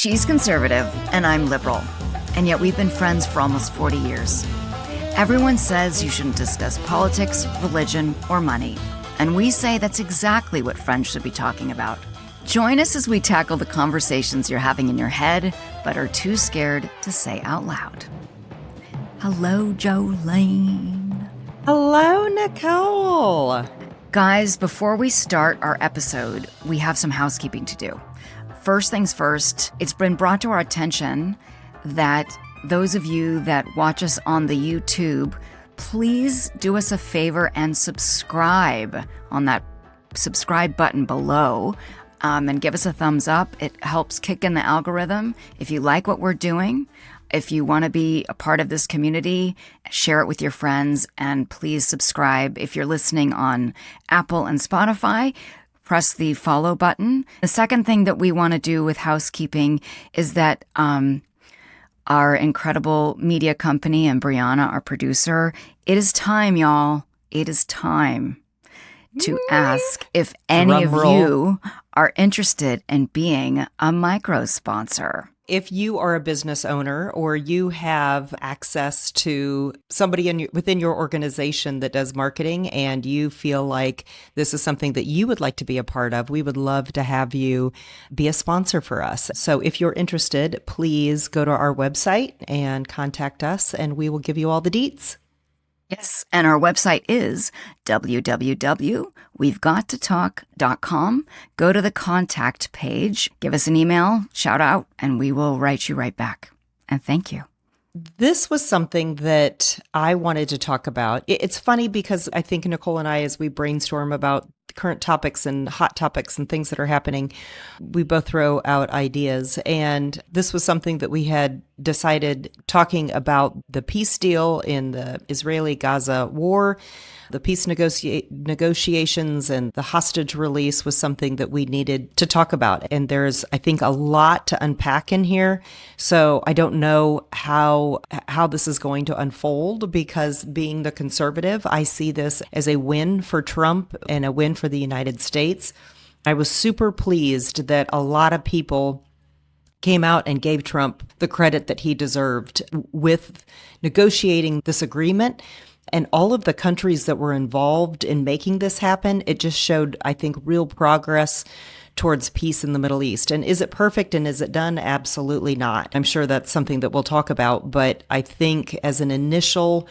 She's conservative and I'm liberal, and yet we've been friends for almost 40 years. Everyone says you shouldn't discuss politics, religion, or money, and we say that's exactly what friends should be talking about. Join us as we tackle the conversations you're having in your head, but are too scared to say out loud. Hello, Jolene. Hello, Nicole. Guys, before we start our episode, we have some housekeeping to do. First things first, it's been brought to our attention that those of you that watch us on the YouTube, please do us a favor and subscribe on that subscribe button below, and give us a thumbs up. It helps kick in the algorithm. If you like what we're doing, if you want to be a part of this community, share it with your friends, and please subscribe. If you're listening on Apple and Spotify, press the follow button. The second thing that we want to do with housekeeping is that our incredible media company and Brianna, our producer, it is time, y'all. It is time to ask if any of you are interested in being a micro sponsor. If you are a business owner or you have access to somebody within your organization that does marketing and you feel like this is something that you would like to be a part of, we would love to have you be a sponsor for us. So if you're interested, please go to our website and contact us and we will give you all the deets. Yes, and our website is www.we'vegottotalk.com. Go to the contact page, give us an email, shout out, and we will write you right back. And thank you. This was something that I wanted to talk about. It's funny because I think Nicole and I, as we brainstorm about current topics and hot topics and things that are happening, we both throw out ideas. And this was something that we had decided, talking about the peace deal in the Israeli-Gaza war. The peace negotiations and the hostage release was something that we needed to talk about. And there's, I think, a lot to unpack in here. So I don't know how this is going to unfold, because being the conservative, I see this as a win for Trump and a win for the United States. I was super pleased that a lot of people came out and gave Trump the credit that he deserved with negotiating this agreement. And all of the countries that were involved in making this happen, it just showed, I think, real progress towards peace in the Middle East. And is it perfect and is it done? Absolutely not. I'm sure that's something that we'll talk about. But I think as an initial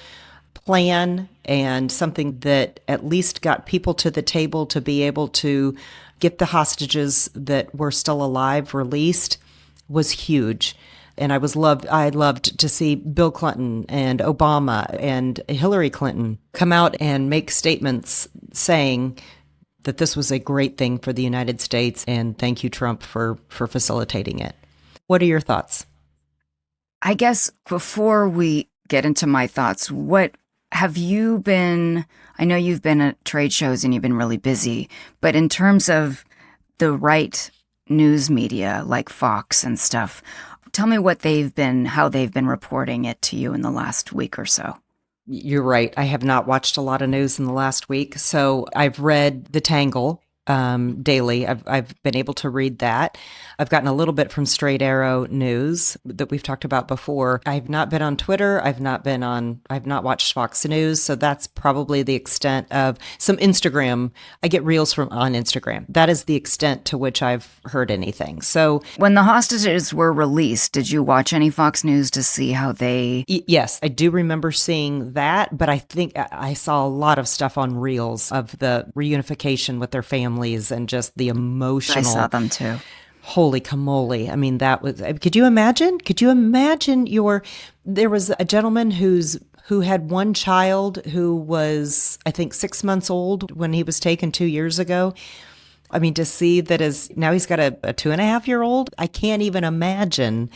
plan and something that at least got people to the table to be able to get the hostages that were still alive released was huge. And I loved to see Bill Clinton and Obama and Hillary Clinton come out and make statements saying that this was a great thing for the United States, and thank you, Trump, for facilitating it. What are your thoughts? I guess before we get into my thoughts, what have you been, I know you've been at trade shows and you've been really busy, but in terms of the right news media like Fox and stuff, tell me how they've been reporting it to you in the last week or so. You're right. I have not watched a lot of news in the last week. So I've read The Tangle daily. I've been able to read that. I've gotten a little bit from Straight Arrow News that we've talked about before. I've not been on Twitter. I've not watched Fox News. So that's probably the extent of some Instagram. I get reels on Instagram. That is the extent to which I've heard anything. So when the hostages were released, did you watch any Fox News to see how they? Yes, I do remember seeing that, but I think I saw a lot of stuff on reels of the reunification with their families and just the emotional. I saw them too. Holy camole. I mean, that was, could you imagine? There was a gentleman who had one child who was, I think, 6 months old when he was taken 2 years ago. I mean, to see that now he's got a 2.5-year-old. I can't even imagine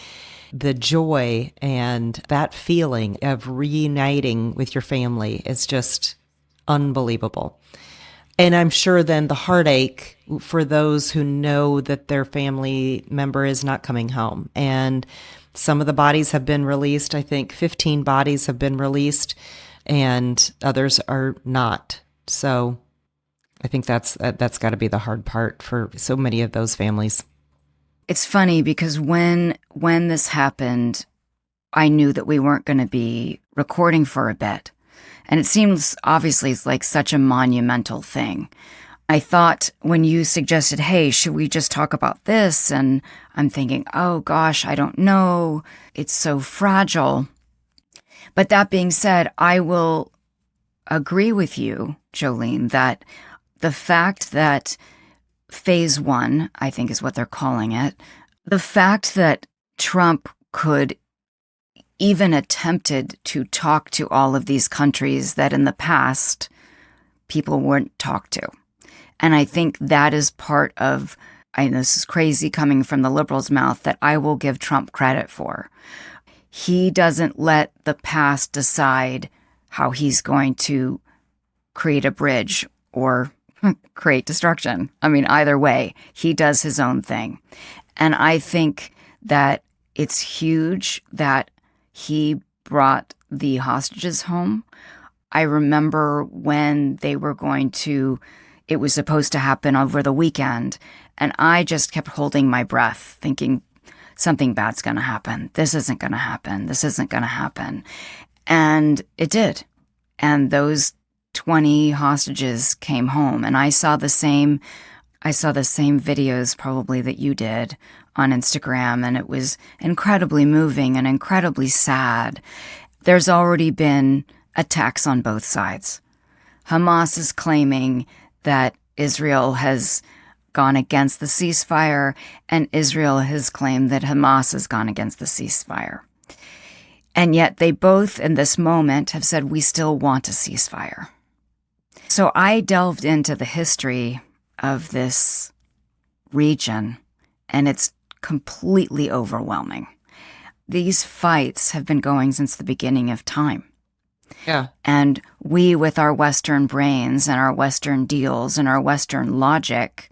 the joy and that feeling of reuniting with your family is just unbelievable. And I'm sure then the heartache for those who know that their family member is not coming home. And some of the bodies have been released. I think 15 bodies have been released and others are not. So I think that's got to be the hard part for so many of those families. It's funny because when this happened, I knew that we weren't going to be recording for a bit. And it seems obviously it's like such a monumental thing. I thought when you suggested, hey, should we just talk about this? And I'm thinking, oh gosh, I don't know. It's so fragile. But that being said, I will agree with you, Jolene, that the fact that phase one, I think is what they're calling it, the fact that Trump could even attempted to talk to all of these countries that in the past people weren't talked to. And I think that is part of, I know this is crazy coming from the liberals' mouth, that I will give Trump credit for. He doesn't let the past decide how he's going to create a bridge or create destruction. I mean, either way, he does his own thing. And I think that it's huge that he brought the hostages home. I remember when they were it was supposed to happen over the weekend, and I just kept holding my breath, thinking something bad's going to happen. This isn't going to happen. This isn't going to happen. And it did. And those 20 hostages came home, and I saw the same videos probably that you did on Instagram, and it was incredibly moving and incredibly sad. There's already been attacks on both sides. Hamas is claiming that Israel has gone against the ceasefire, and Israel has claimed that Hamas has gone against the ceasefire. And yet they both, in this moment, have said, we still want a ceasefire. So I delved into the history of this region, and it's completely overwhelming. These fights have been going since the beginning of time. Yeah. And we, with our Western brains and our Western deals and our Western logic,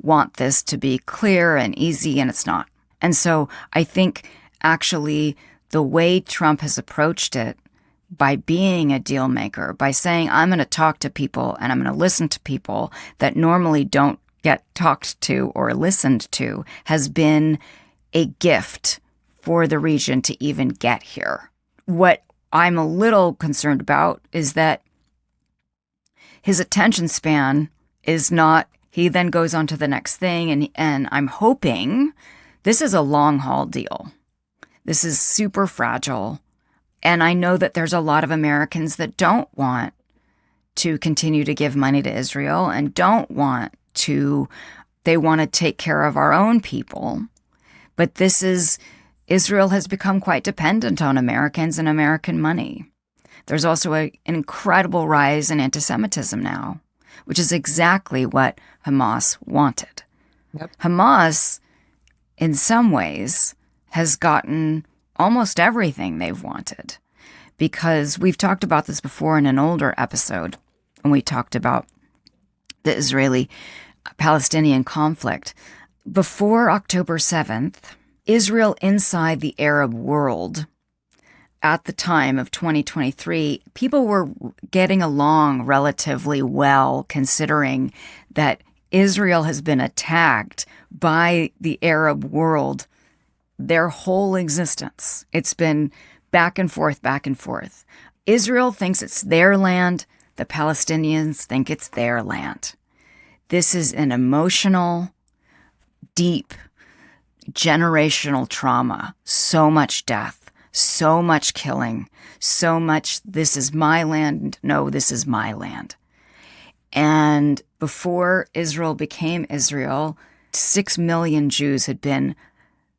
want this to be clear and easy, and it's not. And so I think actually the way Trump has approached it, by being a deal maker, by saying, I'm going to talk to people and I'm going to listen to people that normally don't get talked to or listened to, has been a gift for the region to even get here. What I'm a little concerned about is that his attention span is not, he then goes on to the next thing, and I'm hoping this is a long haul deal. This is super fragile. And I know that there's a lot of Americans that don't want to continue to give money to Israel and they want to take care of our own people. But Israel has become quite dependent on Americans and American money. There's also an incredible rise in antisemitism now, which is exactly what Hamas wanted. Yep. Hamas, in some ways, has gotten almost everything they've wanted, because we've talked about this before in an older episode when we talked about the Israeli-Palestinian conflict. Before October 7th, Israel inside the Arab world, at the time of 2023, people were getting along relatively well, considering that Israel has been attacked by the Arab world their whole existence. It's been back and forth, back and forth. Israel thinks it's their land. The Palestinians think it's their land. This is an emotional, deep, generational trauma. So much death, so much killing, so much, this is my land. No, this is my land. And before Israel became Israel, 6 million Jews had been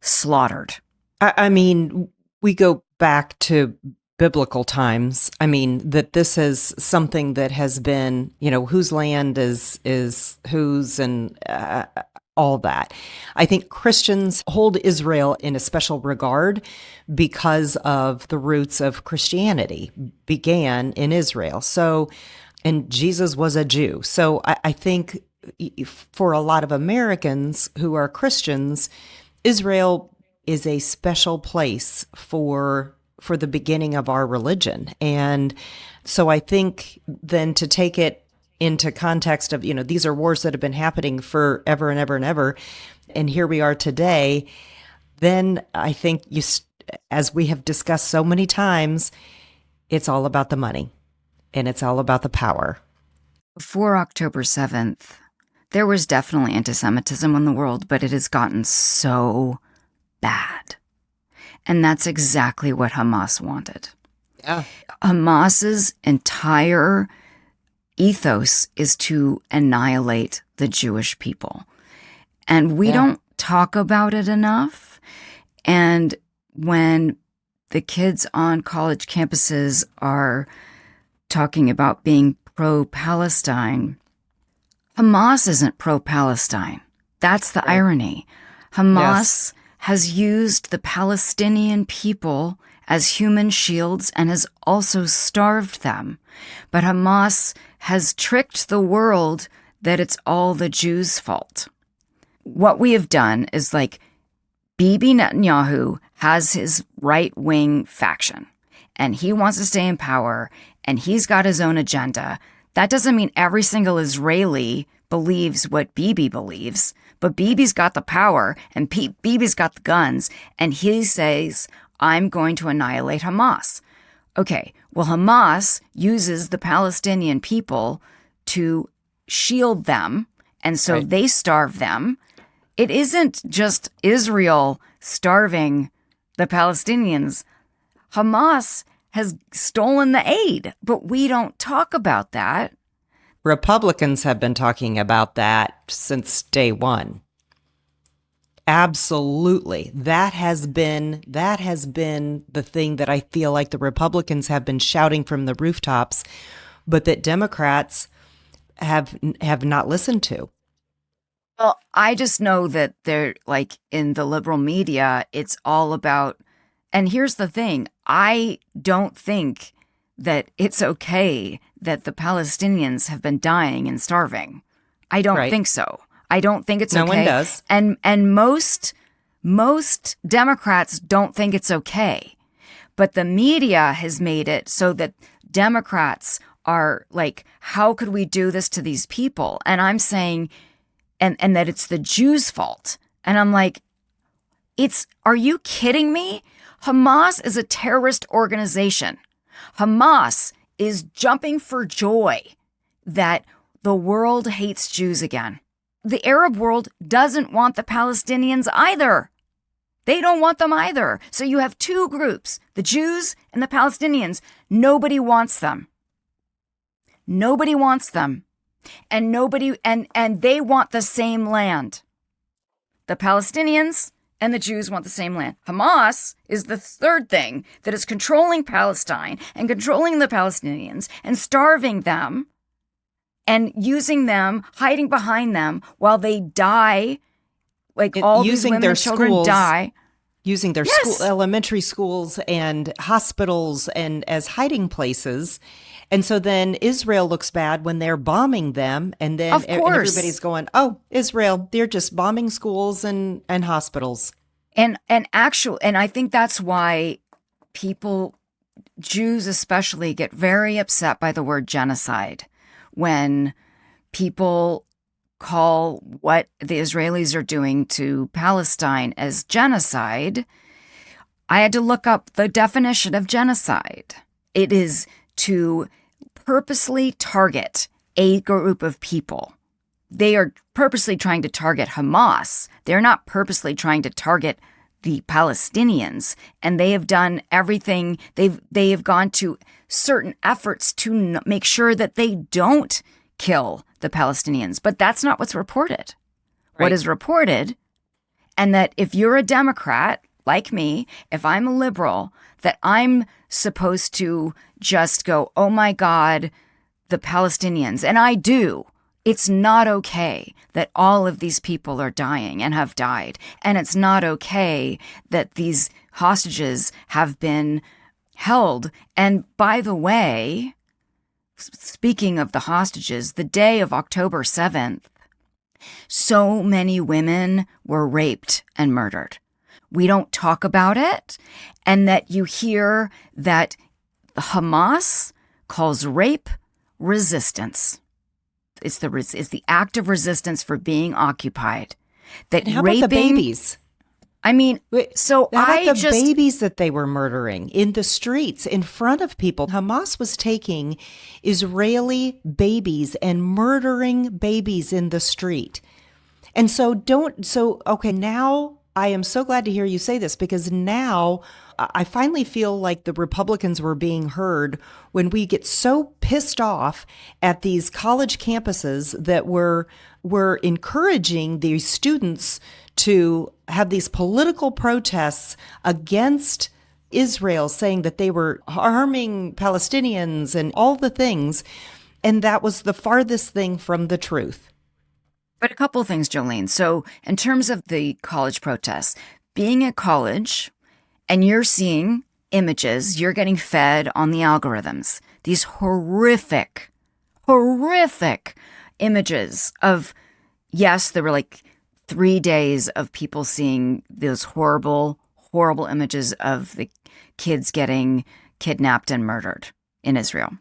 slaughtered. I mean, we go back to biblical times. I mean, that this is something that has been, whose land is whose, and all that. I think Christians hold Israel in a special regard because of the roots of Christianity began in Israel. So, and Jesus was a Jew. So I think for a lot of Americans who are Christians, Israel is a special place for the beginning of our religion. And so I think then to take it into context of, these are wars that have been happening forever and ever and ever. and here we are today, then I think as we have discussed so many times, it's all about the money and it's all about the power. Before October 7th, there was definitely anti-Semitism in the world, but it has gotten so bad. And that's exactly what Hamas wanted. Yeah. Hamas's entire ethos is to annihilate the Jewish people. And we don't talk about it enough. And when the kids on college campuses are talking about being pro-Palestine, Hamas isn't pro-Palestine. That's the irony. Hamas has used the Palestinian people as human shields and has also starved them. But Hamas has tricked the world that it's all the Jews' fault. What we have done is like Bibi Netanyahu has his right-wing faction and he wants to stay in power and he's got his own agenda. That doesn't mean every single Israeli believes what Bibi believes, but Bibi's got the power and Bibi's got the guns, and he says, I'm going to annihilate Hamas. Okay, well, Hamas uses the Palestinian people to shield them, and so they starve them. It isn't just Israel starving the Palestinians. Hamas has stolen the aid, but we don't talk about that. Republicans have been talking about that since day one. Absolutely. That has been the thing that I feel like the Republicans have been shouting from the rooftops, but that Democrats have not listened to. Well, I just know that they're like in the liberal media, it's all about, and here's the thing, I don't think that it's okay that the Palestinians have been dying and starving. I don't think so. I don't think it's okay. No one does. And most Democrats don't think it's okay. But the media has made it so that Democrats are like, how could we do this to these people? And I'm saying, and that it's the Jews' fault. And I'm like, are you kidding me? Hamas is a terrorist organization. Hamas is jumping for joy that the world hates Jews again. The Arab world doesn't want the Palestinians either. They don't want them either. So you have two groups, the Jews and the Palestinians. Nobody wants them. Nobody wants them. And they want the same land. The Palestinians and the Jews want the same land. Hamas is the third thing that is controlling Palestine and controlling the Palestinians and starving them and using them, hiding behind them while they die, like all these women and children die. Using their elementary schools and hospitals and as hiding places. And so then Israel looks bad when they're bombing them. And then everybody's going, oh, Israel, they're just bombing schools and hospitals. And I think that's why people, Jews especially, get very upset by the word genocide when people call what the Israelis are doing to Palestine as genocide. I had to look up the definition of genocide. It is to purposely target a group of people. They are purposely trying to target Hamas. They're not purposely trying to target the Palestinians. And they have done everything. They have gone to certain efforts to make sure that they don't kill the Palestinians. But that's not what's reported. Right. What is reported, and that if you're a Democrat like me, if I'm a liberal, that I'm supposed to just go, oh my God, the Palestinians. And I do. It's not okay that all of these people are dying and have died. And it's not okay that these hostages have been held. And by the way, speaking of the hostages, the day of October 7th, so many women were raped and murdered. We don't talk about it. And that you hear that Hamas calls rape resistance. It's the act of resistance for being occupied. that And how raping, about the babies? I mean, Wait, so how I about the just babies that they were murdering in the streets in front of people? Hamas was taking Israeli babies and murdering babies in the street. And okay, now I am so glad to hear you say this, because now I finally feel like the Republicans were being heard when we get so pissed off at these college campuses that were encouraging these students to have these political protests against Israel, saying that they were harming Palestinians and all the things. And that was the farthest thing from the truth. But a couple of things, Jolene. So in terms of the college protests, being at college and you're seeing images, you're getting fed on the algorithms, these horrific images of, yes, there were like 3 days of people seeing those horrible images of the kids getting kidnapped and murdered in Israel.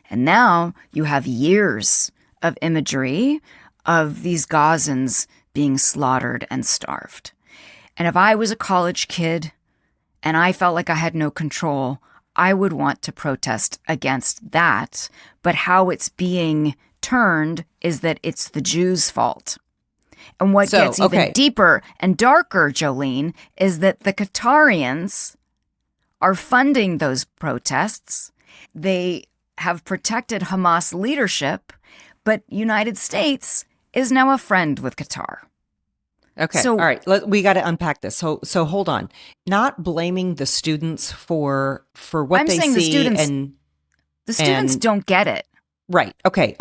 And now you have years of imagery of these Gazans being slaughtered and starved. And if I was a college kid and I felt like I had no control, I would want to protest against that. But how it's being turned is that it's the Jews' fault. And what gets even deeper and darker, Jolene, is that the Qatarians are funding those protests. They have protected Hamas leadership, but United States is now a friend with Qatar. Okay. So, all right. We got to unpack this. So hold on. Not blaming the students for what I'm they saying see, the students don't get it. Right. Okay.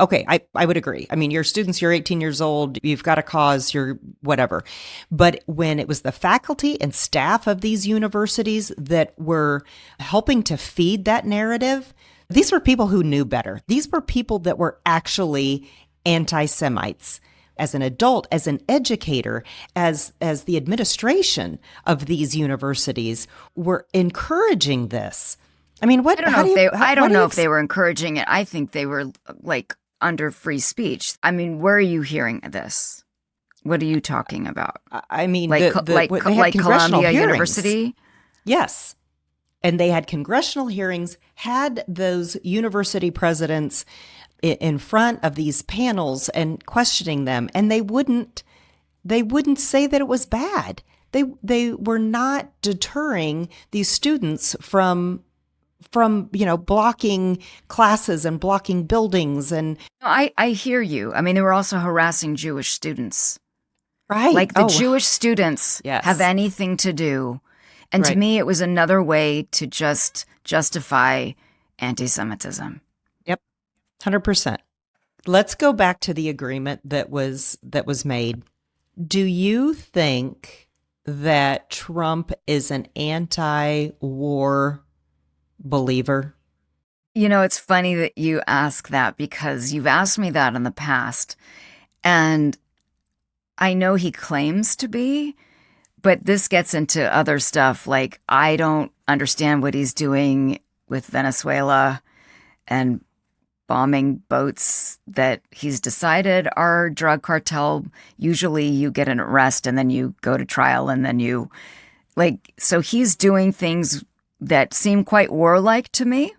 I would agree. I mean, you're students, you're 18 years old, you've got a cause, you're whatever. But when it was the faculty and staff of these universities that were helping to feed that narrative, these were people who knew better. These were people that were actually anti-Semites. As an adult, as an educator, as the administration of these universities were encouraging this. I mean, what? I don't know if they were encouraging it. I think they were like under free speech. I mean, where are you hearing this? What are you talking about? I mean, like Columbia hearings. University. Yes, and they had congressional hearings. Had those university presidents in front of these panels and questioning them, and they wouldn't say that it was bad. They were not deterring these students from blocking classes and blocking buildings. And I hear you. I mean, they were also harassing Jewish students. Right. Like the Jewish students have anything to do. And to me, it was another way to just justify anti-Semitism. Yep. 100%. Let's go back to the agreement that was made. Do you think that Trump is an anti-war believer? You know, it's funny that you ask that, because you've asked me that in the past. And I know he claims to be, but this gets into other stuff. Like, I don't understand what he's doing with Venezuela and bombing boats that he's decided are drug cartel. Usually you get an arrest and then you go to trial, and then so he's doing things that seem quite warlike to me,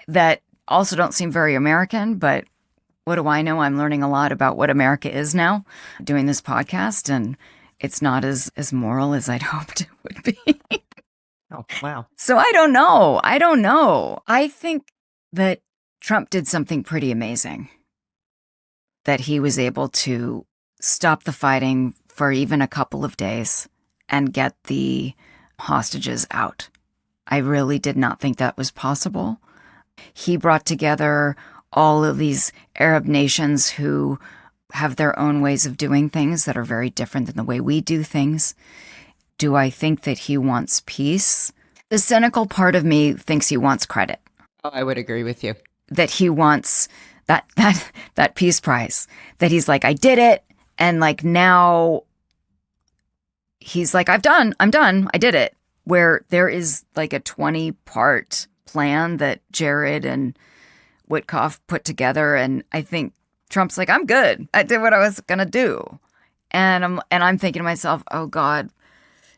that also don't seem very American. But what do I know? I'm learning a lot about what America is now doing this podcast, and it's not as moral as I'd hoped it would be. Oh, wow. So I don't know. I think that Trump did something pretty amazing, that he was able to stop the fighting for even a couple of days and get the hostages out. I really did not think that was possible. He brought together all of these Arab nations who have their own ways of doing things that are very different than the way we do things. Do I think that he wants peace? The cynical part of me thinks he wants credit. Oh, I would agree with you. That he wants that peace prize. That he's like, I did it. And like now he's like, I'm done, I did it. Where there is like a 20-part plan that Jared and Witkoff put together. And I think Trump's like, I'm good. I did what I was going to do. I'm thinking to myself, oh God,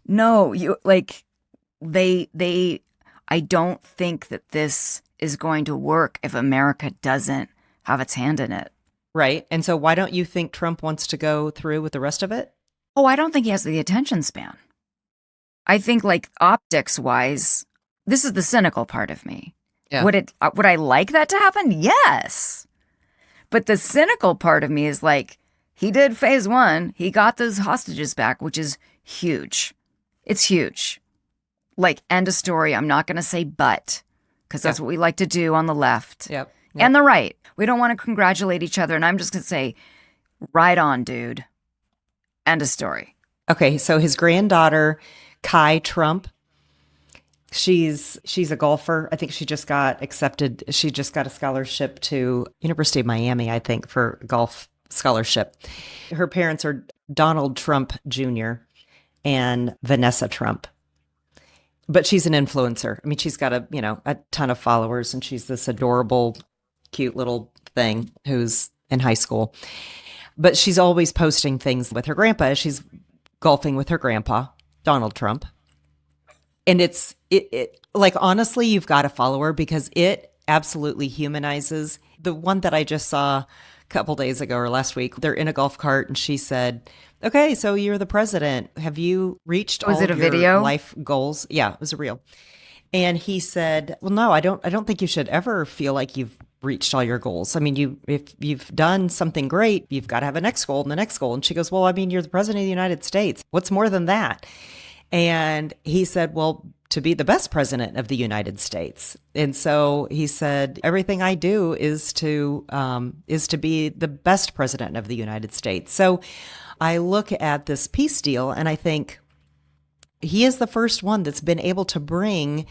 no, you like they I don't think that this is going to work if America doesn't have its hand in it. Right. And so why don't you think Trump wants to go through with the rest of it? Oh, I don't think he has the attention span. I think like optics wise, this is the cynical part of me. Yeah. Would I like that to happen? Yes. But the cynical part of me is like, he did phase one. He got those hostages back, which is huge. It's huge. Like, end of story. I'm not going to say but, because that's what we like to do on the left and the right. We don't want to congratulate each other. And I'm just going to say, right on, dude. End of story. Okay. So his granddaughter, Kai Trump, she's a golfer. I think she just got accepted. She just got a scholarship to University of Miami, I think, for golf scholarship. Her parents are Donald Trump Jr. and Vanessa Trump. But she's an influencer. I mean, she's got a ton of followers, and she's this adorable, cute little thing who's in high school. But she's always posting things with her grandpa. She's golfing with her grandpa, Donald Trump. And it like, honestly, you've got to follow her because it absolutely humanizes. The one that I just saw a couple days ago or last week, they're in a golf cart and she said, okay, so you're the president. Have you reached all of your life goals? Yeah, it was real. And he said, well, no, I don't think you should ever feel like you've reached all your goals. I mean, if you've done something great, you've got to have a next goal and the next goal. And she goes, well, I mean, you're the president of the United States. What's more than that? And he said, well, to be the best president of the United States. And so he said, everything I do is to be the best president of the United States. So I look at this peace deal and I think he is the first one that's been able to bring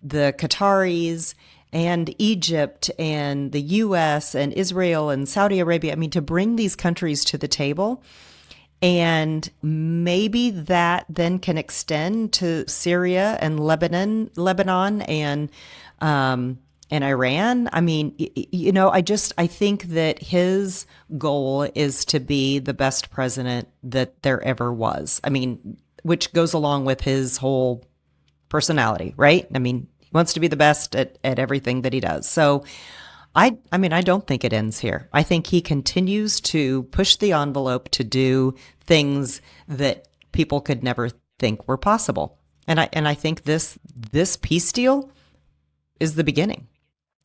the Qataris and Egypt and the US and Israel and Saudi Arabia, I mean, to bring these countries to the table. And maybe that then can extend to Syria and Lebanon and Iran. I mean, I think that his goal is to be the best president that there ever was. I mean, which goes along with his whole personality, right? I mean, he wants to be the best at everything that he does. So I mean, I don't think it ends here. I think he continues to push the envelope to do things that people could never think were possible. And I think this peace deal is the beginning.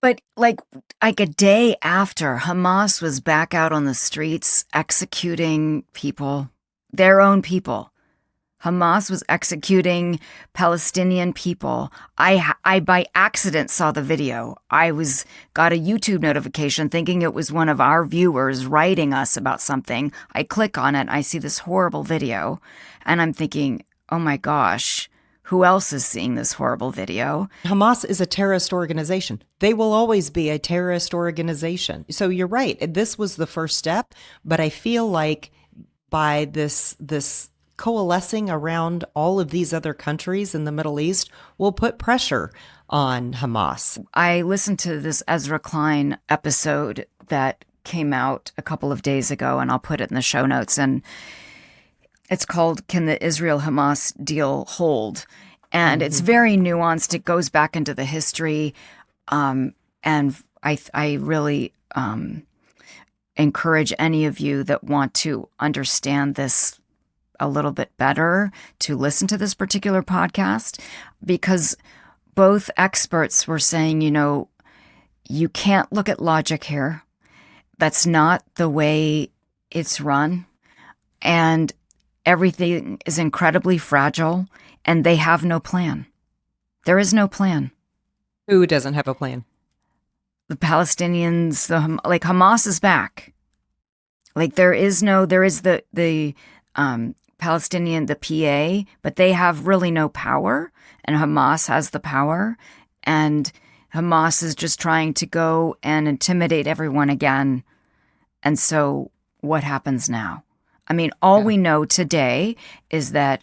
But like a day after, Hamas was back out on the streets executing people, their own people. Hamas was executing Palestinian people. I by accident saw the video. Got a YouTube notification thinking it was one of our viewers writing us about something. I click on it and I see this horrible video and I'm thinking, oh my gosh, who else is seeing this horrible video? Hamas is a terrorist organization. They will always be a terrorist organization. So you're right. This was the first step, but I feel like by this coalescing around all of these other countries in the Middle East will put pressure on Hamas. I listened to this Ezra Klein episode that came out a couple of days ago, and I'll put it in the show notes. And it's called "Can the Israel-Hamas Deal Hold?" And it's very nuanced. It goes back into the history. And I really encourage any of you that want to understand this a little bit better to listen to this particular podcast, because both experts were saying, you can't look at logic here. That's not the way it's run. And everything is incredibly fragile and they have no plan. There is no plan. Who doesn't have a plan? The Palestinians, Hamas is back. Like there is the Palestinian, the PA, but they have really no power, and Hamas has the power, and Hamas is just trying to go and intimidate everyone again. And so what happens now? I mean, all we know today is that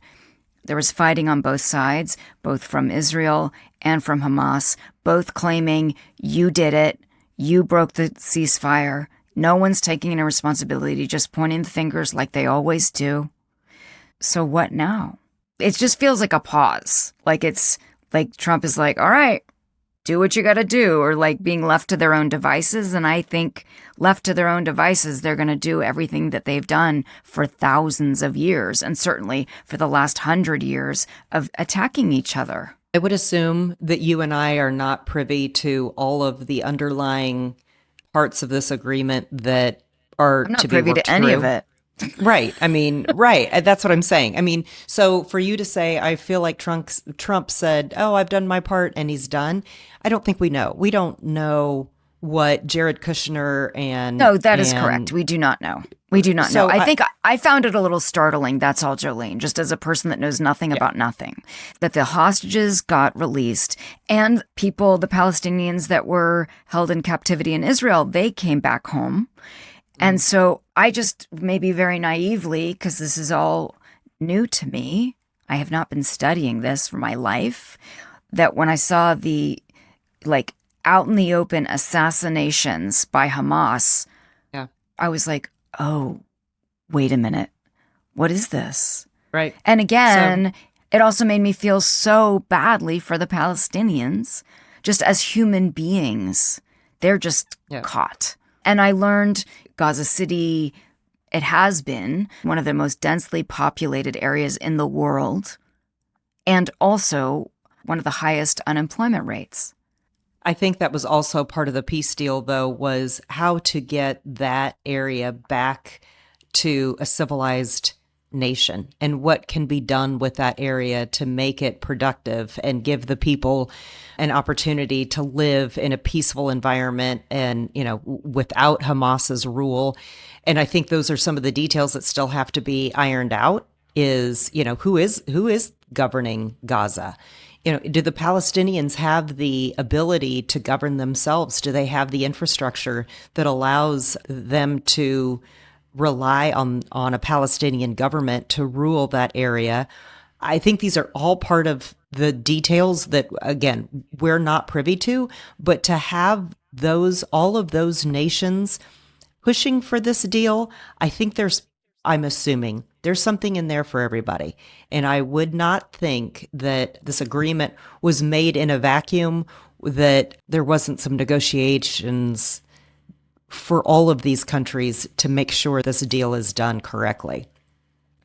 there was fighting on both sides, both from Israel and from Hamas, both claiming you did it, you broke the ceasefire, No one's taking any responsibility, just pointing the fingers like they always do. So what now? It just feels like a pause. Like it's like Trump is like, all right, do what you got to do, or like being left to their own devices. And I think left to their own devices, they're going to do everything that they've done for thousands of years, and certainly for the last 100 years of attacking each other. I would assume that you and I are not privy to all of the underlying parts of this agreement that are I'm not to be privy worked to any through. of it. Right. I mean, right. That's what I'm saying. I mean, so for you to say, I feel like Trump said, oh, I've done my part and he's done. I don't think we know. We don't know what Jared Kushner and No, that is correct. We do not know. We do not know. I think I found it a little startling. That's all, Jolene, just as a person that knows nothing about nothing, that the hostages got released and people, the Palestinians that were held in captivity in Israel, they came back home. And so I just, maybe very naively, because this is all new to me, I have not been studying this for my life, that when I saw the, like, out in the open assassinations by Hamas, I was like, oh, wait a minute. What is this? Right. And again, it also made me feel so badly for the Palestinians, just as human beings. They're just caught. And I learned Gaza City, it has been one of the most densely populated areas in the world, and also one of the highest unemployment rates. I think that was also part of the peace deal, though, was how to get that area back to a civilized nation and what can be done with that area to make it productive and give the people an opportunity to live in a peaceful environment and, you know, without Hamas's rule. And I think those are some of the details that still have to be ironed out is, you know, who is governing Gaza? You know, do the Palestinians have the ability to govern themselves? Do they have the infrastructure that allows them to rely on a Palestinian government to rule that area? I think these are all part of the details that, again, we're not privy to, but to have all of those nations pushing for this deal, I think I'm assuming there's something in there for everybody. And I would not think that this agreement was made in a vacuum, that there wasn't some negotiations for all of these countries to make sure this deal is done correctly.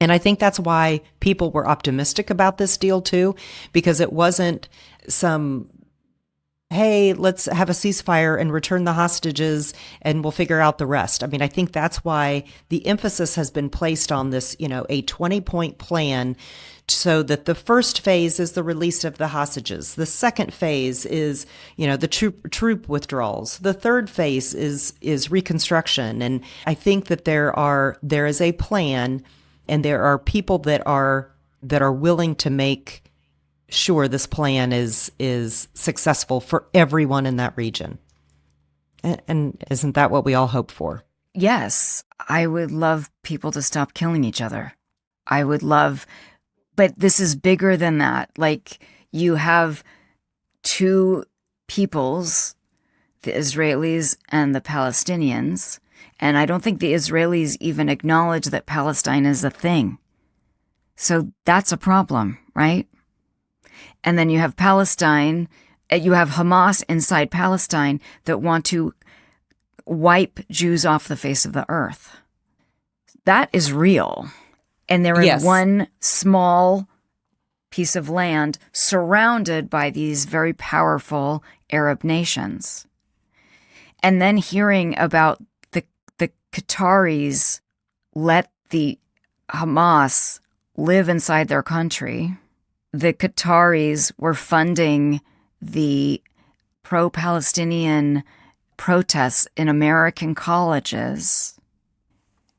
And I think that's why people were optimistic about this deal too, because it wasn't some, hey, let's have a ceasefire and return the hostages and we'll figure out the rest. I mean, I think that's why the emphasis has been placed on this, you know, a 20-point plan, so that the first phase is the release of the hostages. The second phase is, you know, the troop withdrawals. The third phase is reconstruction. And I think that there is a plan, and there are people that are willing to make sure this plan is successful for everyone in that region. And isn't that what we all hope for? Yes, I would love people to stop killing each other. I would love, but this is bigger than that. Like, you have two peoples, the Israelis and the Palestinians, and I don't think the Israelis even acknowledge that Palestine is a thing. So that's a problem, right? And then you have Palestine, you have Hamas inside Palestine that want to wipe Jews off the face of the earth. That is real. And they're in one small piece of land surrounded by these very powerful Arab nations. And then hearing about the Qataris let the Hamas live inside their country. The Qataris were funding the pro-Palestinian protests in American colleges,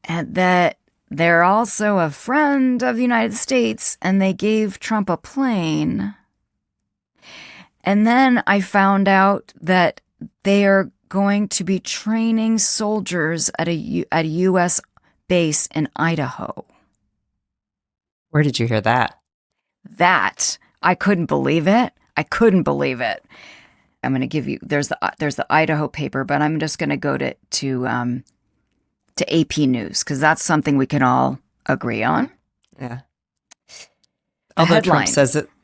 and that they're also a friend of the United States, and they gave Trump a plane. And then I found out that they are going to be training soldiers at a U.S. base in Idaho. Where did you hear that? That, I couldn't believe it. I couldn't believe it. I'm going to give you, there's the Idaho paper, but I'm just going to go to to AP News, because that's something we can all agree on. Yeah. The Although headline.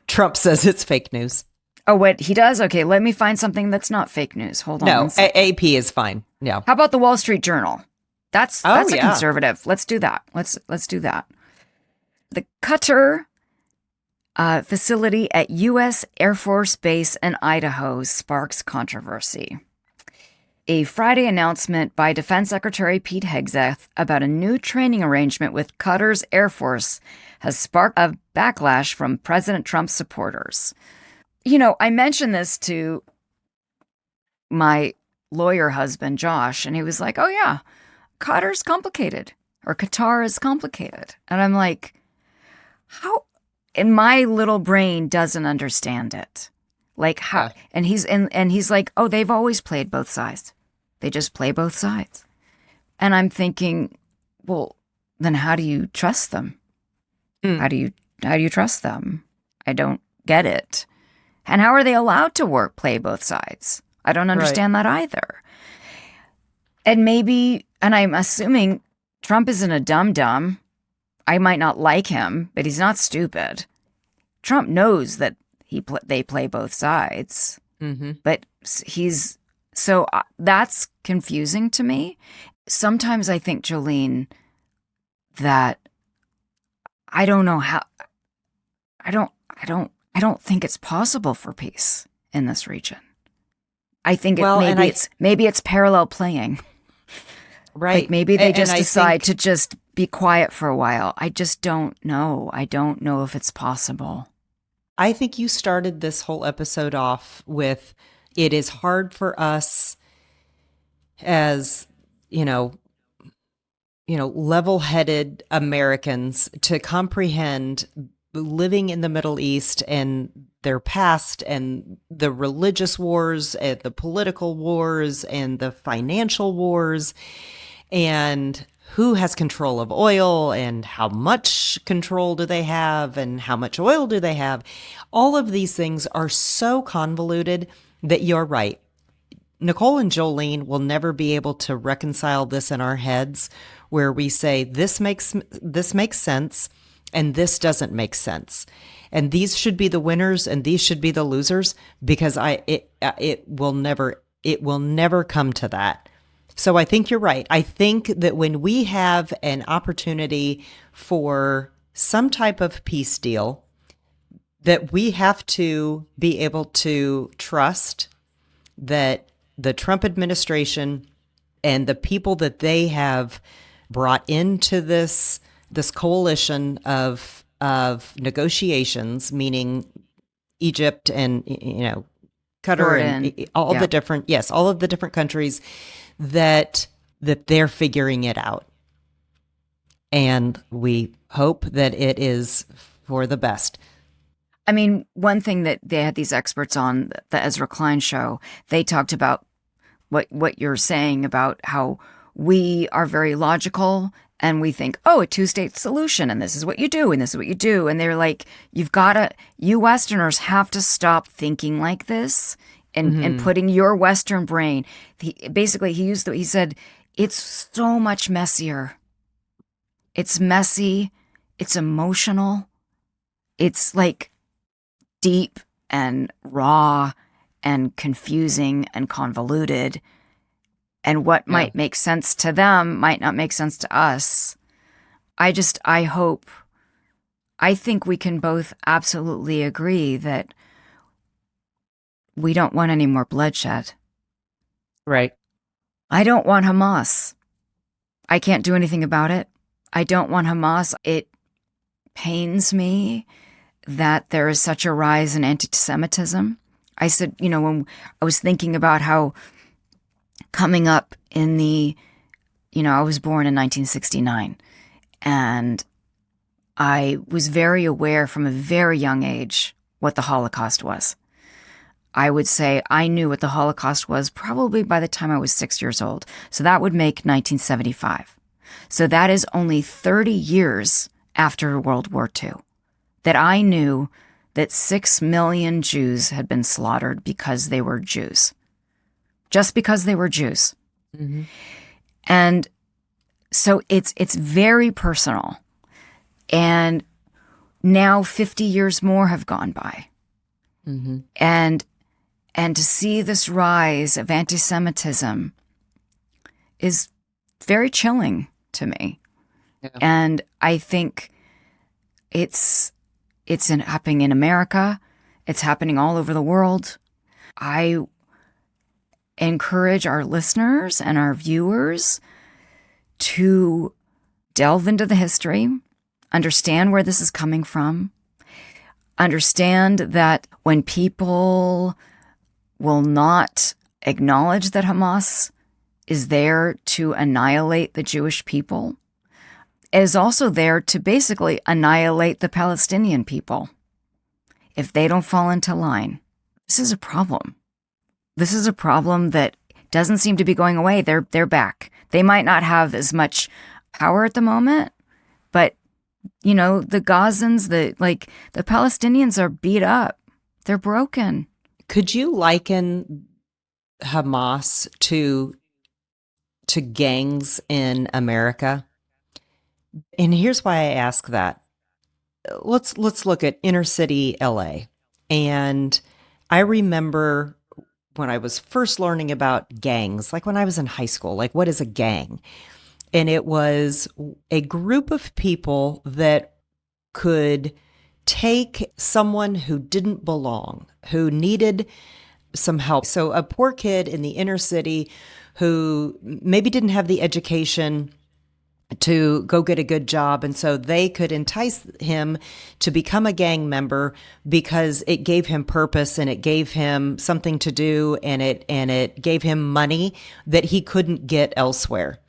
Trump says it's fake news. Oh, what he does? Okay, let me find something that's not fake news. Hold on. No, AP is fine. Yeah. How about the Wall Street Journal? That's a yeah. conservative. Let's do that. Let's do that. The Qatar facility at U.S. Air Force Base in Idaho sparks controversy. A Friday announcement by Defense Secretary Pete Hegseth about a new training arrangement with Qatar's Air Force has sparked a backlash from President Trump's supporters. You know, I mentioned this to my lawyer husband, Josh, and he was like, oh, yeah, Qatar's complicated, or Qatar is complicated. And I'm like, how? And my little brain doesn't understand it. Like how? And he's like, oh, they've always played both sides. They just play both sides. And I'm thinking, well, then how do you trust them? How do you trust them? I don't get it. And how are they allowed to play both sides? I don't understand that either. And I'm assuming Trump isn't a dum-dum. I might not like him, but he's not stupid. Trump knows that they play both sides. Mm-hmm. But that's confusing to me. Sometimes I think, Jolene, that I don't know how. I don't think it's possible for peace in this region. I think maybe it's parallel playing. Right. Like maybe they just decide to just be quiet for a while. I just don't know. I don't know if it's possible. I think you started this whole episode off with, it is hard for us as, level-headed Americans to comprehend living in the Middle East and their past and the religious wars and the political wars and the financial wars and who has control of oil and how much control do they have and how much oil do they have. All of these things are so convoluted that you're right. Nicole and Jolene will never be able to reconcile this in our heads where we say this makes sense and this doesn't make sense. And these should be the winners and these should be the losers, because it will never come to that. So I think you're right. I think that when we have an opportunity for some type of peace deal, that we have to be able to trust that the Trump administration and the people that they have brought into this coalition of negotiations, meaning Egypt and Qatar Jordan. and all of the different countries, that they're figuring it out. And we hope that it is for the best. I mean, one thing that they had these experts on the Ezra Klein show, they talked about what you're saying about how we are very logical and we think, oh, a two-state solution, and this is what you do, and this is what you do. And they're like, you Westerners have to stop thinking like this and putting your Western brain. He said, it's so much messier. It's messy. It's emotional. It's like deep and raw and confusing and convoluted. And what might make sense to them might not make sense to us. I think we can both absolutely agree that we don't want any more bloodshed. Right. I don't want Hamas. I can't do anything about it. I don't want Hamas. It pains me that there is such a rise in anti-Semitism. I said, when I was thinking about how coming up in I was born in 1969, and I was very aware from a very young age what the Holocaust was. I would say I knew what the Holocaust was probably by the time I was 6 years old. So that would make 1975. So that is only 30 years after World War II that I knew that 6 million Jews had been slaughtered because they were Jews. Just because they were Jews. Mm-hmm. And So it's very personal. And now 50 years more have gone by. Mm-hmm. And to see this rise of anti-Semitism is very chilling to me. Yeah. And I think it's happening in America. It's happening all over the world. I encourage our listeners and our viewers to delve into the history, understand where this is coming from, understand that when people will not acknowledge that Hamas is there to annihilate the Jewish people, it is also there to basically annihilate the Palestinian people if they don't fall into line. This is a problem. This is a problem that doesn't seem to be going away. They're back. They might not have as much power at the moment, but the Gazans, the Palestinians are beat up. They're broken. Could you liken Hamas to gangs in America? And here's why I ask that. Let's look at inner city LA. And I remember when I was first learning about gangs, like when I was in high school, like what is a gang? And it was a group of people that could take someone who didn't belong, who needed some help. So a poor kid in the inner city who maybe didn't have the education to go get a good job. And so they could entice him to become a gang member because it gave him purpose and it gave him something to do, and it gave him money that he couldn't get elsewhere.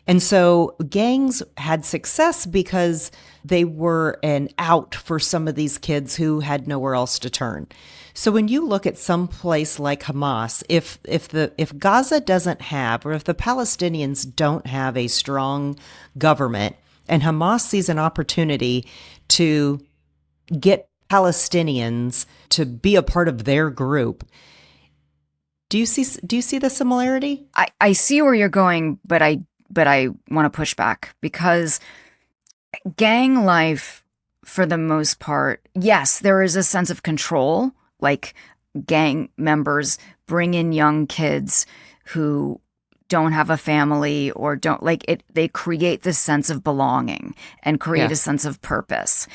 And so gangs had success because they were an out for some of these kids who had nowhere else to turn. So when you look at some place like Hamas, if Gaza doesn't have, or if the Palestinians don't have a strong government, and Hamas sees an opportunity to get Palestinians to be a part of their group, do you see the similarity? I see where you're going, but I want to push back, because gang life, for the most part, yes, there is a sense of control. Like, gang members bring in young kids who don't have a family or don't like it. They create this sense of belonging and create a sense of purpose.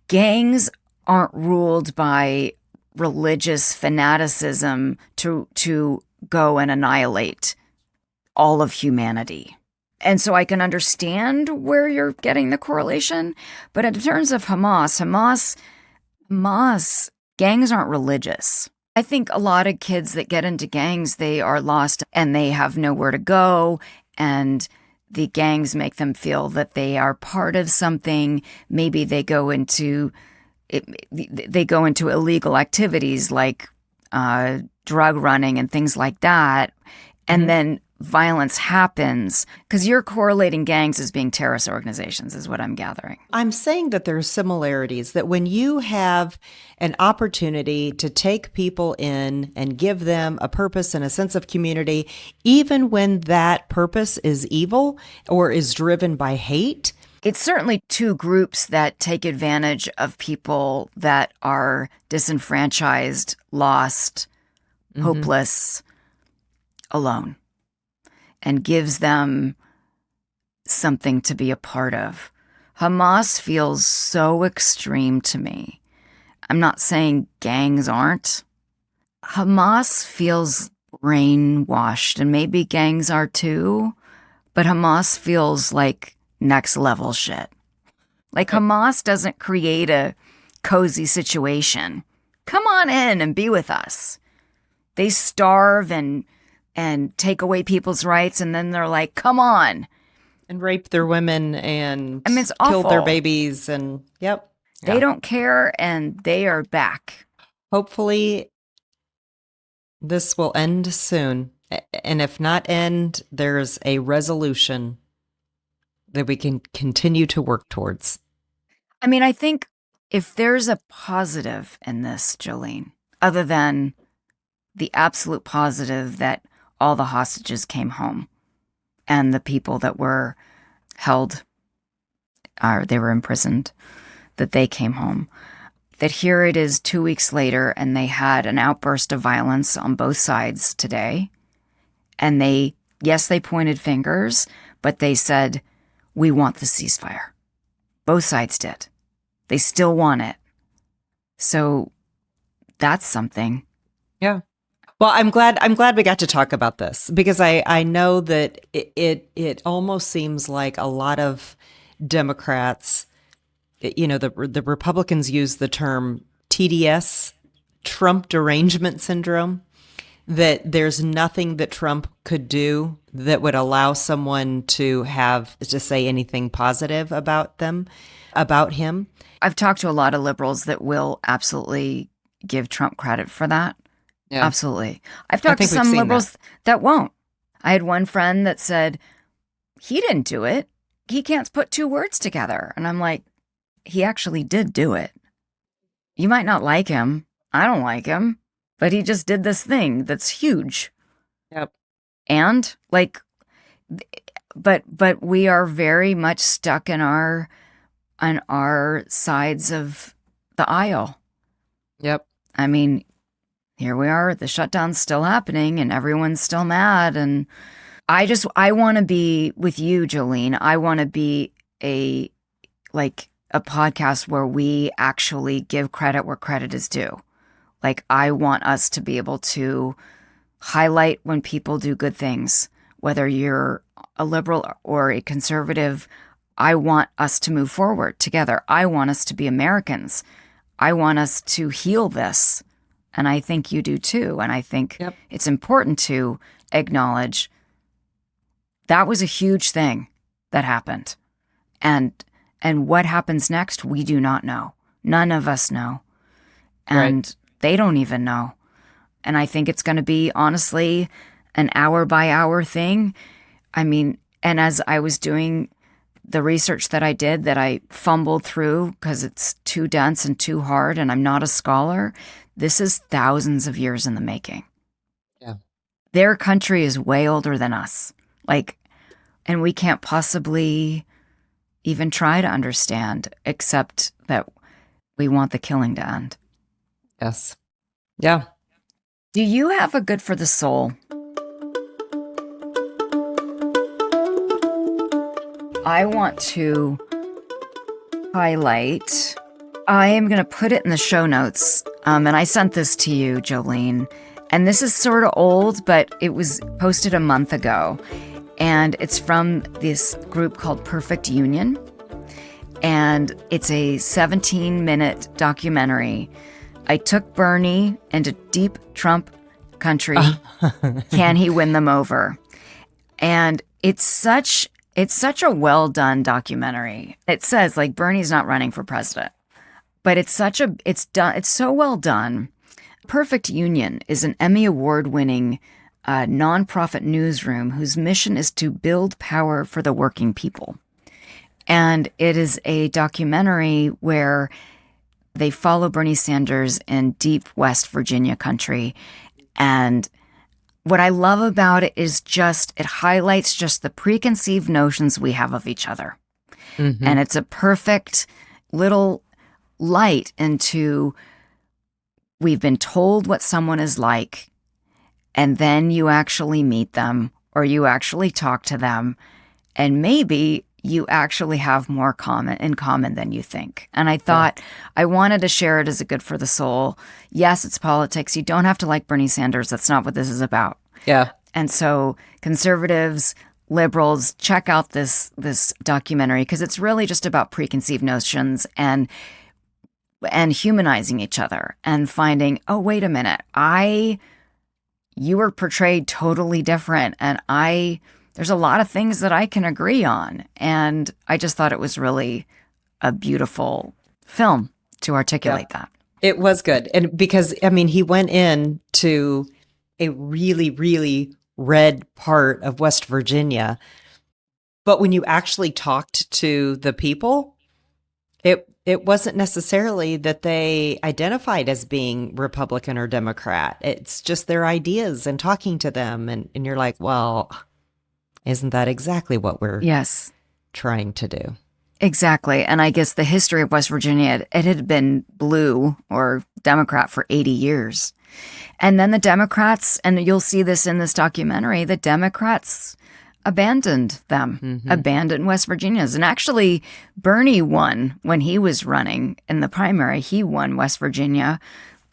Gangs aren't ruled by religious fanaticism to go and annihilate all of humanity. And so I can understand where you're getting the correlation. But in terms of Hamas, gangs aren't religious. I think a lot of kids that get into gangs, they are lost and they have nowhere to go. And the gangs make them feel that they are part of something. Maybe they go into illegal activities like drug running and things like that. And then violence happens, because you're correlating gangs as being terrorist organizations, is what I'm gathering. I'm saying that there are similarities, that when you have an opportunity to take people in and give them a purpose and a sense of community, even when that purpose is evil or is driven by hate. It's certainly two groups that take advantage of people that are disenfranchised, lost, hopeless, alone, and gives them something to be a part of. Hamas feels so extreme to me. I'm not saying gangs aren't. Hamas feels brainwashed, and maybe gangs are too, but Hamas feels like next level shit. Like, Hamas doesn't create a cozy situation. Come on in and be with us. They starve and take away people's rights, and then they're like, come on. And rape their women and it's kill their awful. babies. And They don't care, and they are back. Hopefully this will end soon. And if not end, there's a resolution that we can continue to work towards. I mean, I think if there's a positive in this, Jolene, other than the absolute positive that all the hostages came home and the people that were held, or they were imprisoned, that they came home. That here it is 2 weeks later, and they had an outburst of violence on both sides today. And yes, they pointed fingers, but they said, we want the ceasefire. Both sides did. They still want it. So that's something. Yeah. Well, I'm glad we got to talk about this, because I know that it almost seems like a lot of Democrats, the Republicans use the term TDS, Trump derangement syndrome, that there's nothing that Trump could do that would allow someone to say anything positive about him. I've talked to a lot of liberals that will absolutely give Trump credit for that. Yeah. Absolutely. I've talked to some liberals that won't. I had one friend that said, he didn't do it. He can't put two words together. And I'm like, he actually did do it. You might not like him. I don't like him. But he just did this thing that's huge. Yep. And but we are very much stuck on our sides of the aisle. Yep. I mean, here we are, the shutdown's still happening and everyone's still mad. And I want to be with you, Jolene. I want to be a podcast where we actually give credit where credit is due. Like, I want us to be able to highlight when people do good things, whether you're a liberal or a conservative. I want us to move forward together. I want us to be Americans. I want us to heal this. And I think you do too. And I think It's important to acknowledge that was a huge thing that happened. And what happens next, we do not know. None of us know. And they don't even know. And I think it's going to be, honestly, an hour by hour thing. I mean, and as I was doing the research that I did, that I fumbled through because it's too dense and too hard, and I'm not a scholar, this is thousands of years in the making. Yeah. Their country is way older than us. And we can't possibly even try to understand, except that we want the killing to end. Yes. Yeah. Do you have a good for the soul? I want to highlight, I am going to put it in the show notes, and I sent this to you, Jolene, and this is sort of old, but it was posted a month ago, and it's from this group called Perfect Union, and it's a 17-minute documentary. I took Bernie into deep Trump country. Can he win them over? And it's such a well-done documentary. It says, Bernie's not running for president, but it's so well done. Perfect Union is an Emmy Award-winning nonprofit newsroom whose mission is to build power for the working people. And it is a documentary where they follow Bernie Sanders in deep West Virginia country. And what I love about it is it highlights just the preconceived notions we have of each other. Mm-hmm. And it's a perfect little light into, we've been told what someone is like, and then you actually meet them or you actually talk to them, and maybe you actually have more in common than you think. And I thought I wanted to share it as a good for the soul. Yes, it's politics. You don't have to like Bernie Sanders. That's not what this is about. Yeah. And so conservatives, liberals, check out this documentary, because it's really just about preconceived notions and humanizing each other and finding, oh, wait a minute, you were portrayed totally different, and there's a lot of things that I can agree on. And I just thought it was really a beautiful film to articulate that. It was good. And because, I mean, he went in to a really, really red part of West Virginia. But when you actually talked to the people, it wasn't necessarily that they identified as being Republican or Democrat. It's just their ideas and talking to them. And you're like, well, isn't that exactly what we're trying to do. Exactly. And I guess the history of West Virginia, it had been blue or Democrat for 80 years. And then the Democrats, and you'll see this in this documentary, the Democrats abandoned them, abandoned West Virginians. And actually, Bernie won when he was running in the primary. He won West Virginia.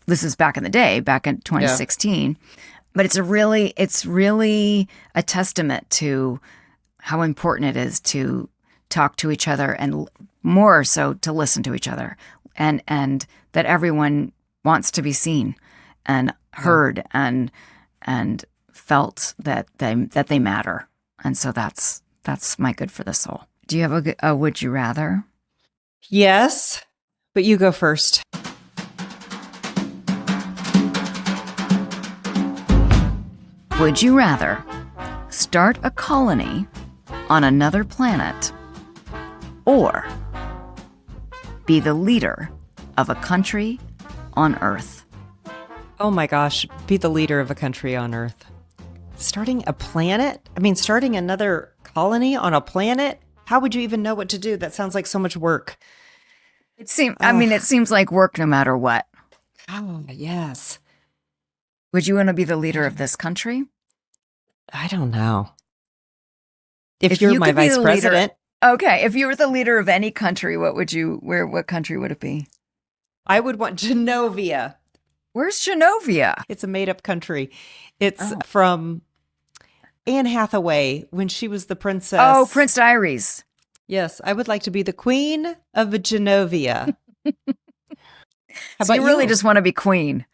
This is back in the day, back in 2016. Yeah. But it's really a testament to how important it is to talk to each other, and more so to listen to each other, and that everyone wants to be seen and heard and felt that they matter. And so that's my good for the soul. Do you have a would you rather? Yes, but you go first. Would you rather start a colony on another planet or be the leader of a country on Earth? Oh my gosh, be the leader of a country on Earth. Starting a planet? I mean, starting another colony on a planet? How would you even know what to do? That sounds like so much work. It seems like work no matter what. Oh, yes. Would you want to be the leader of this country? I don't know. If you're my vice president. Okay, if you were the leader of any country, what country would it be? I would want Genovia. Where's Genovia? It's a made-up country. It's from Anne Hathaway when she was the princess. Oh, Prince Diaries. Yes, I would like to be the queen of Genovia. How about you? Really just want to be queen.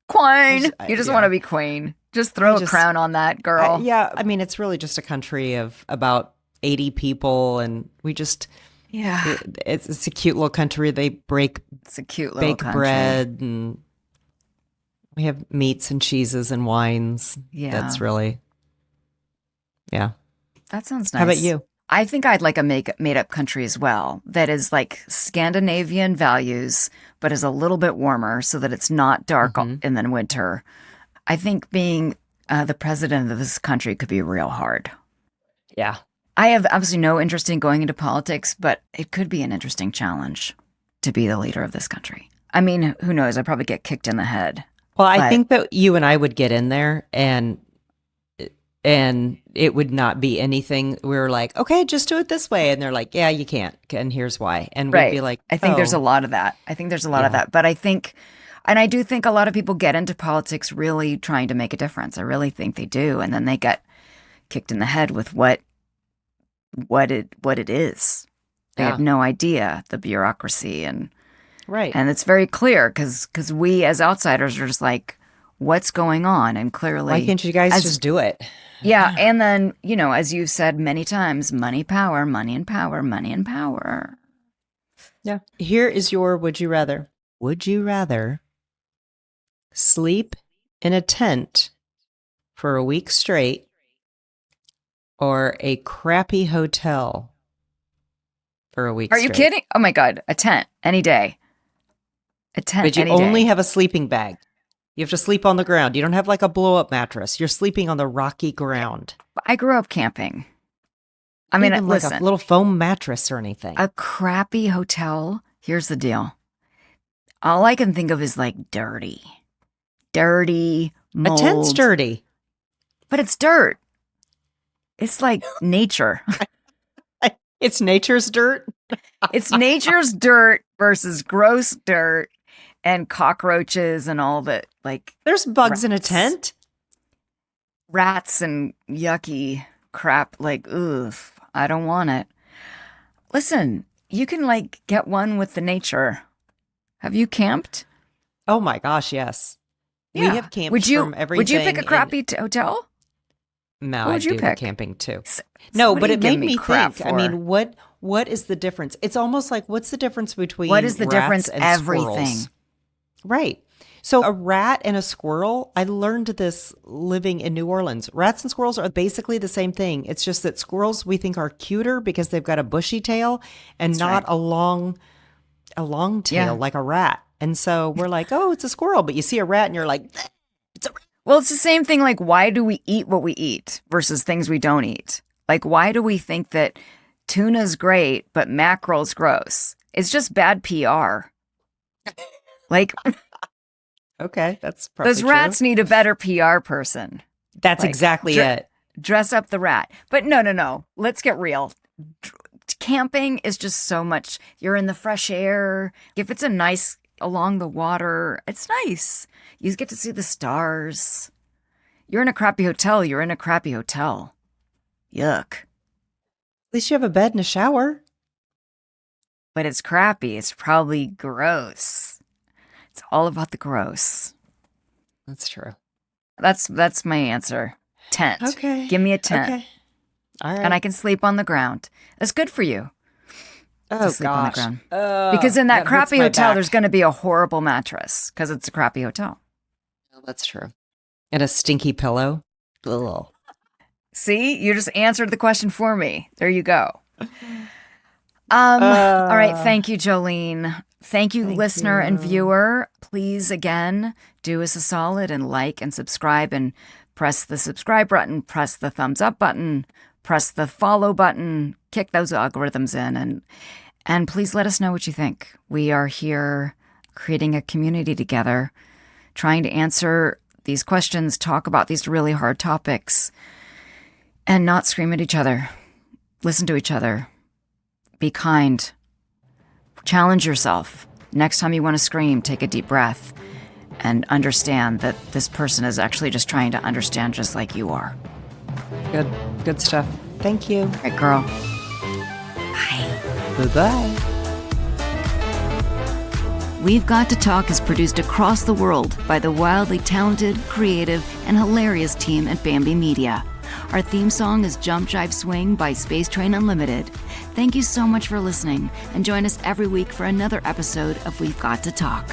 Queen. You just want to be queen. Just throw a crown on that girl. I mean, it's really just a country of about 80 people, and we just it's a cute little country. They bake bread, and we have meats and cheeses and wines. Yeah, that's really that sounds nice. How about you? I think I'd like a made up country as well that is like Scandinavian values, but is a little bit warmer so that it's not dark in the winter. I think being the president of this country could be real hard. Yeah. I have absolutely no interest in going into politics, but it could be an interesting challenge to be the leader of this country. I mean, who knows? I'd probably get kicked in the head. Well, I think that you and I would get in there and it would not be anything. We were like, okay, just do it this way. And they're like, yeah, you can't. And here's why. And we'd be like, I think there's a lot of that. But I think, and I do think a lot of people get into politics really trying to make a difference. I really think they do. And then they get kicked in the head with what it is. They have no idea, the bureaucracy and it's very clear because we as outsiders are just like, what's going on? And clearly, why can't you guys just do it? Yeah, and then as you've said many times, money, power, money and power, money and power. Yeah. Here is your would you rather. Would you rather sleep in a tent for a week straight or a crappy hotel for a week straight? Are you kidding? Oh my God, a tent any day. A tent but you any day. Only have a sleeping bag. You have to sleep on the ground. You don't have like a blow-up mattress. You're sleeping on the rocky ground. I grew up camping. I mean, even listen. Like a little foam mattress or anything. A crappy hotel. Here's the deal. All I can think of is like dirty, mold. A tent's dirty. But it's dirt. It's like nature. It's nature's dirt? It's nature's dirt versus gross dirt and cockroaches and all that. Like, there's bugs in a tent. Rats and yucky crap. Like, ugh, I don't want it. Listen, you can like get one with the nature. Have you camped? Oh my gosh, yes. Yeah. We have camped from everything. Would you pick a crappy hotel? No, I do the camping too. No, but it made me think. I mean, what is the difference? It's almost like, what's the difference between what is the difference? And everything. Squirrels? Right. So a rat and a squirrel, I learned this living in New Orleans. Rats and squirrels are basically the same thing. It's just that squirrels we think are cuter because they've got a bushy tail and That's not a long tail like a rat. And so we're like, oh, it's a squirrel. But you see a rat and you're like, it's a rat. Well, it's the same thing. Like, why do we eat what we eat versus things we don't eat? Like, why do we think that tuna's great, but mackerel's gross. It's just bad PR. Like, okay, that's probably those rats need a better PR person. That's like, exactly it. Dress up the rat. But no. Let's get real. Camping is just so much. You're in the fresh air. If it's a nice along the water, it's nice. You get to see the stars. You're in a crappy hotel. Yuck. At least you have a bed and a shower. But it's crappy. It's probably gross. It's all about the gross. That's true. That's my answer. Tent. Okay. Give me a tent. Okay. All right. And I can sleep on the ground. That's good for you. Oh, sleep on the ground. Because in that crappy hotel, there's going to be a horrible mattress because it's a crappy hotel. Oh, that's true. And a stinky pillow. Ugh. See, you just answered the question for me. There you go. All right. Thank you, Jolene. Thank you, listener and viewer. Please, again, do us a solid and like and subscribe and press the subscribe button, press the thumbs up button, press the follow button, kick those algorithms in, and please let us know what you think. We are here creating a community together, trying to answer these questions, talk about these really hard topics, and not scream at each other. Listen to each other. Be kind. Challenge yourself. Next time you want to scream, take a deep breath and understand that this person is actually just trying to understand just like you are. Good stuff. Thank you. All right, girl. Bye. Bye-bye. We've Got to Talk is produced across the world by the wildly talented, creative, and hilarious team at Bambi Media. Our theme song is Jump Jive Swing by Space Train Unlimited. Thank you so much for listening, and join us every week for another episode of We've Got to Talk.